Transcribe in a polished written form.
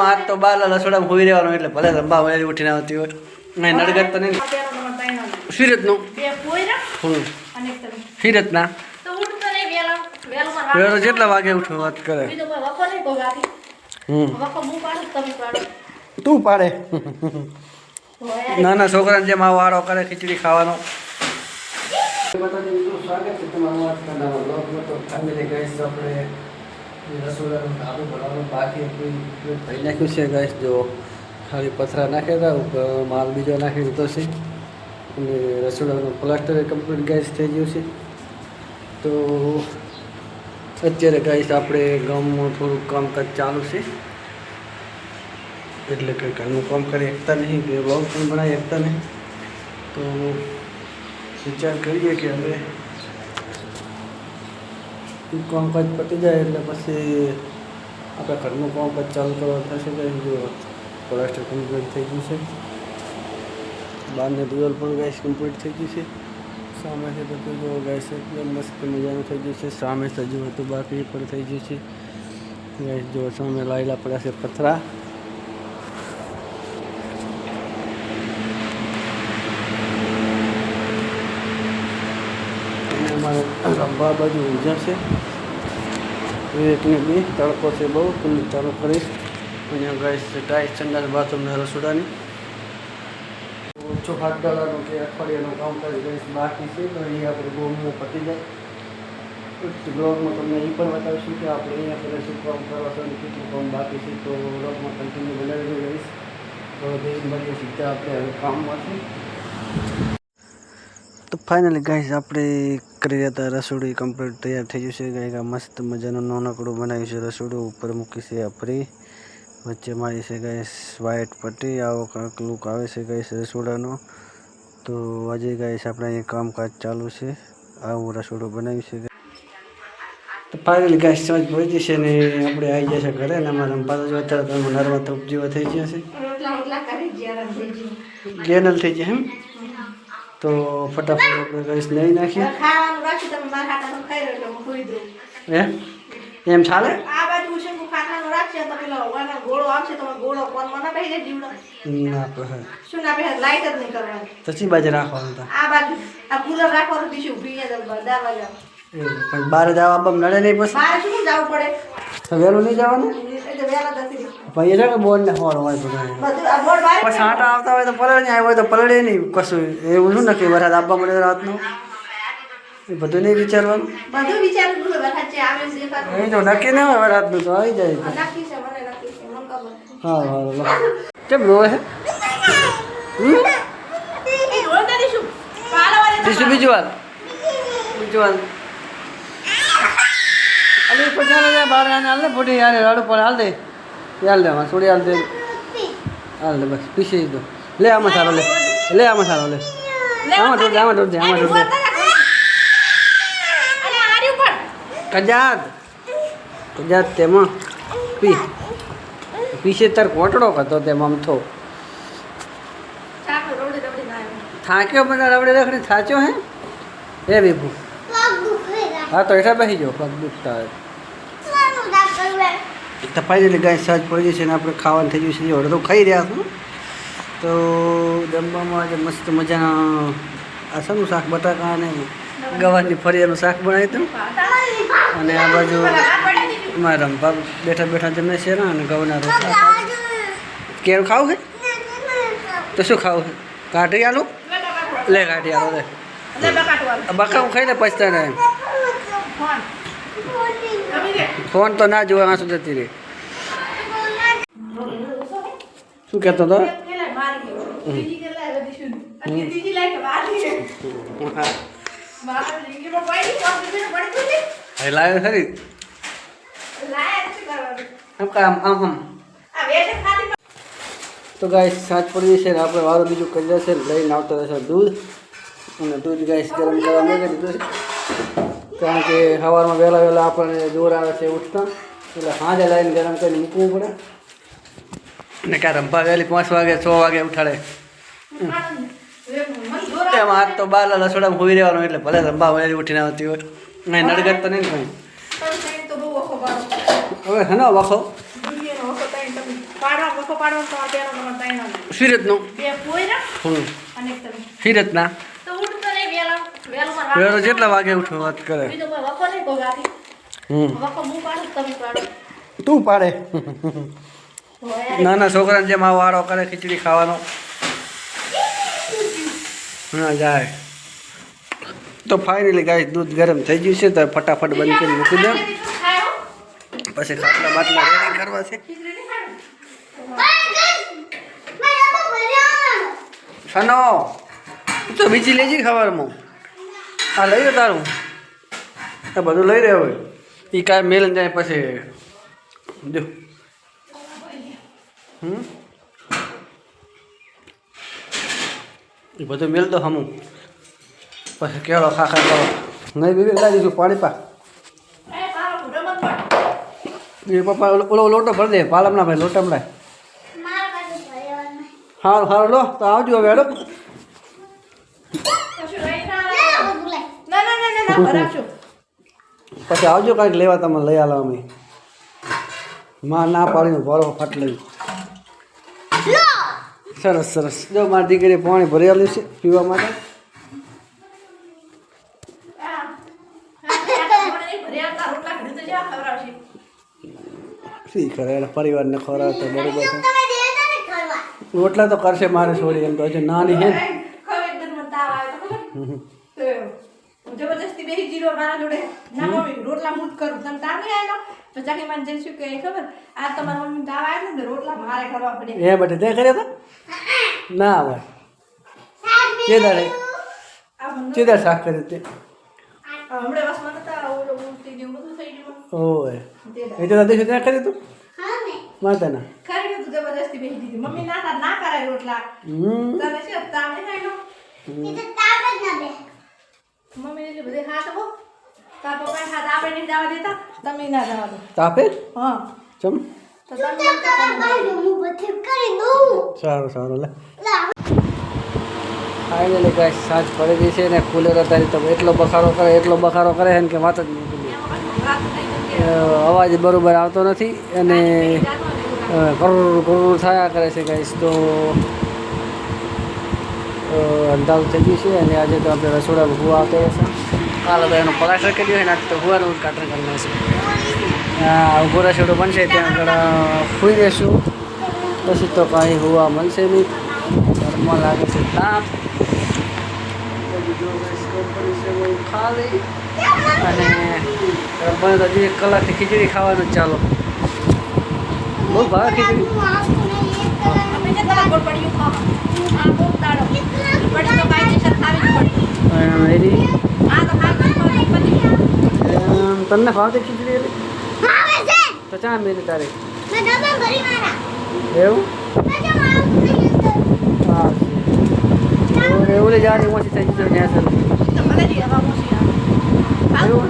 આજ તો બાર રસોડામાં હોઈ રહેવાનું એટલે ભલે રંબા વળી ઉઠીને આવતી હોય નહીં નડગત તો નહીં સુરતનું સુરતના વેલો જેટલા વાગે ઉઠો વાત કરે તું પાડે નાના છોકરાને જેમ આ વાળો કરે ખીચડી ખાવાનો સ્વાગત છે તમારું આજના બ્લોગમાં. તો ફેમિલી ગઈશ આપણે રસોડાનું ધાબું ભરવાનું બાકી થઈ નાખ્યું છે ગઈશ. જો ખાલી પથરા નાખ્યા હતા ઉપર માલ બીજો નાખી દીધો છે અને રસોડાનું પ્લાસ્ટર કમ્પ્લીટ ગેસ થઈ ગયું છે. તો અત્યારે ગઈશ આપણે ગામમાં થોડુંક કામકાજ ચાલુ છે એટલે કે ઘરનું કામ કરી શકતા નહીં કે બ્લોગ પણ બનાવી શકતા નહીં. તો વિચાર કરીએ કે હવે કામકાજ પતી જાય એટલે પછી આપણા ઘરનું કામકાજ ચાલુ કરવા થશે. કે જો પ્લાસ્ટર કમ્પ્લીટ થઈ ગયું છે, બહારની દિવાલ પણ ગેસ કમ્પ્લીટ થઈ ગઈ છે. સામે છે બધું જો ગેસ એકદમ મસ્ત મજાનું થઈ ગયું છે. સામે સજુ હતું બાકી પણ થઈ ગયું છે. ગેસ જો સામે લાયેલા પડ્યા છે પથરા. અમારે રંબા બાજુ ઊંઝા છે એકને બી તડકો છે બહુ ખુલ્લી ચાલુ કરીશ. અહીંયા ગેસ ટાઈસ સંડાસ બાથરૂમના રસોડાની ઓછો $7 કે અઠવાડિયાનું કામ કરી ગેસ બાકી છે. તો એ આપણે ગોમમાં પતી જાય બ્લોગમાં તમને એ પણ બતાવીશું કે આપણે અહીંયા પહેલાં શું કામ કરવા છે અને કેટલું કામ બાકી છે. તો બ્લોગમાં કન્ટિન્યુ બનાવી રહીશ. તો બે મળીએ સીધા આપણે હવે કામમાંથી. તો ફાઇનલી ગાઈસ આપણે કરી રહ્યા હતા રસોડું કમ્પ્લીટ તૈયાર થઈ ગયું છે. ગાય મસ્ત મજાનું નાનકડું બનાવ્યું છે રસોડું. ઉપર મૂકી છે અફરી, વચ્ચે મારી છે ગાઈસ વ્હાઇટ પટ્ટી. આવો કંઈક લુક આવે છે ગાઈસ રસોડાનો. તો આજે ગાઈસ આપણે અહીંયા કામકાજ ચાલુ છે. આવું રસોડું બનાવ્યું છે. તો ફાઇનલી ગાઈસ સાંજ પહોંચી છે ને આપણે આવી ગયા છે ઘરે. ને અમારા રંપાતા જો અત્યારે તમે નરવા તપ જેવા થઈ ગયા છે, ગેનલ થઈ ગયા એમ. તો ફટાફટ આપણે ગેસ લઈ નાખીએ. એમ ચાલે પછી બાજુ રાખવાનું બાર જવા બમ નડે નહીં પછી વહેલું નહીં જવાનું ભાઈ છે કે બોર્ડ ને હોળ હોય પછી આટા આવતા હોય તો પલળે નહીં આવ્યો હોય તો પલળે નહીં કશું એવું શું નક્કી વરસાદ આવવા મળે રાતનું એ બધું નહીં વિચારવાનું. એ તો નક્કી નહીં હોય વરસાદનું તો આવી જાય. હા હા કેમ રોવે છે બીજું વાત અલી પછી બહાર હાલ ને ફોટી યાર રાડું પર હાલ દે હાલ દે આમાં થોડી હાલ દે બસ પીસી દો. લે આમાં સારો લે આમાં સારો લે આમાં ઢોળ દે કજાત તેમાં પીસે તાર કોટડો કરતો તેમાં આમ થો થાક્યો બધા રવડે રખડી થાચ્યો હે એ બીભું. હા તો એઠા બેસી જાઓ પગ દુખતા હોય. તપાઈ ગાય સાજ પડી જશે ને આપણે ખાવાનું થઈ ગયું છે. અડધું ખાઈ રહ્યા છું. તો જમવામાં આજે મસ્ત મજાના આ શાનું શાક બટાકા અને ગવારની ફરિયાનું શાક બનાવ્યું હતું. અને આ બાજુ મારા રંભા બેઠા બેઠા જમે છે ને અને ઘઉંના રોટલા. કેળું ખાવું છે તો શું ખાવું છે? કાઢી આલું લે કાઢી આલો લે બકાવું ખાઈને પછતા ને ફોન તો ના જોવા આંસુ જતી રહી. શું કહેતો હતો? લાવે ખરી તો ગાય સાંજ પડી જશે ને આપણે વારો બીજું કરી જશે લઈને આવતા રહેશે દૂધ. અને દૂધ ગાય ગરમ કરવા મૂકી દીધું છે કારણ કે સવારમાં વહેલા આપણને જોર આવે છે ઉઠતા એટલે સાંજે લાવીને ગરમ કરીને મૂકવું પડે. અને ક્યાં રંભા વહેલી 5 વાગે 6 વાગે ઉઠાડે એમાં હાથ તો બાર રસોડામાં હોઈ રહેવાનું એટલે ભલે રંબા વળી ઉઠીને આવતી હોય નહીં નડગત તો નહીં કંઈ હવે હે ને વખો સિરતનો સિરતના વેરો જેટલા વાગે ઉઠો વાત કરે તું પાડે નાના છોકરાને જેમ આ વાળો કરે ખીચડી ખાવાનો ના જાય તો ફાઇનલી ગાય દૂધ ગરમ થઈ ગયું છે તો ફટાફટ બંધ કરી મૂકી દે પછી ખાટલા બાટલા રેડી કરવા છે સનો તો બીજી લેજી ખબરમાં આ લઈ રહ્યો તારું આ બધું લઈ રહ્યો હોય એ કાંઈ મેલ જાય પછી જો એ બધું મેલ દો હમું પછી કેળો ખાખા કરો નહીં બીવી લાવી દઈશું પાણી પા એ પપ્પા ઓલો લોટો ભરી દે પાલમના ભાઈ લોટમડા સારું સારું લો તો આવજો હવે હેડો પછી આવજો કાંઈક લેવા તમે લઈ આલો અમે માં ના પાડીને ભરો ફાટ લઈ સરસ સરસ જો મારી દીકરીએ પાણી ભરી આલ્યું છે પીવા માટે શી કરે એના પરિવારને ખવડાવે તો બરોબર છે રોટલા તો કરશે મારે છોડી એમ તો હજુ નાની હે જબરજસ્તી બેહી જીરો મારા જોડે ના મમ્મી રોટલા મૂત કરું તને તાવ નહીં આવેલો તો ચાકી મને જઈશું કે ખબર આ તમારા મમ્મી તાવ આવ્યો ને રોટલા મારે કરવા પડે એ બટે તે કર્યો તો ના ભાઈ ચેદારે ચેદાર શાક કર્યું તે હમણે બસ મને તો ઓલો ઉલટી જેવું બધું થઈ ગયું ઓય એ તો દાદી ત્યાં કર્યું તું માતાના ખરી ગયું જબરજસ્તી બેહી દીધી મમ્મી ના કરાય રોટલા તને છે તાવ નહીં આવેલો મમ્મી ને બધે હાથ હો તાર પપ્પા હાથ આપણે નહીં જવા દેતા તમે ના જવા દો તાપે હા ચમ તો તમે હું બધે કરી દઉં સારું સારું લે ફાઇનલી ગાઈસ સાંજ પડી ગઈ છે ને કુલર અત્યારે તો એટલો બખારો કરે છે ને કે વાત જ નહીં અવાજ બરોબર આવતો નથી અને કરોડ થયા કરે છે ગાઈસ તો અંધારું થઈ ગયું છે અને આજે તો આપણે રસોડામાં હુવા આવતા હશે હાલ તો એનો પ્લાસ્ટર કરી હોય ને આજે તો હુવાનું ઉદઘાટન કરવાનું છે હા ઊભો રસોડો બનશે ત્યાં આગળ સૂઈ જઈશું પછી તો કાંઈ હુવા મળશે નહીં ઘરમાં લાગે છે તાપ ખાલી અને બને તો 1 કલાકથી ખીચડી ખાવાનું ચાલો બહુ ભાવે ખીચડી તને ભાવતી ખીચડી તો ચા મેલી તારે એવું હા એવું લઈ જવાની ઓછી થઈ જશે એવું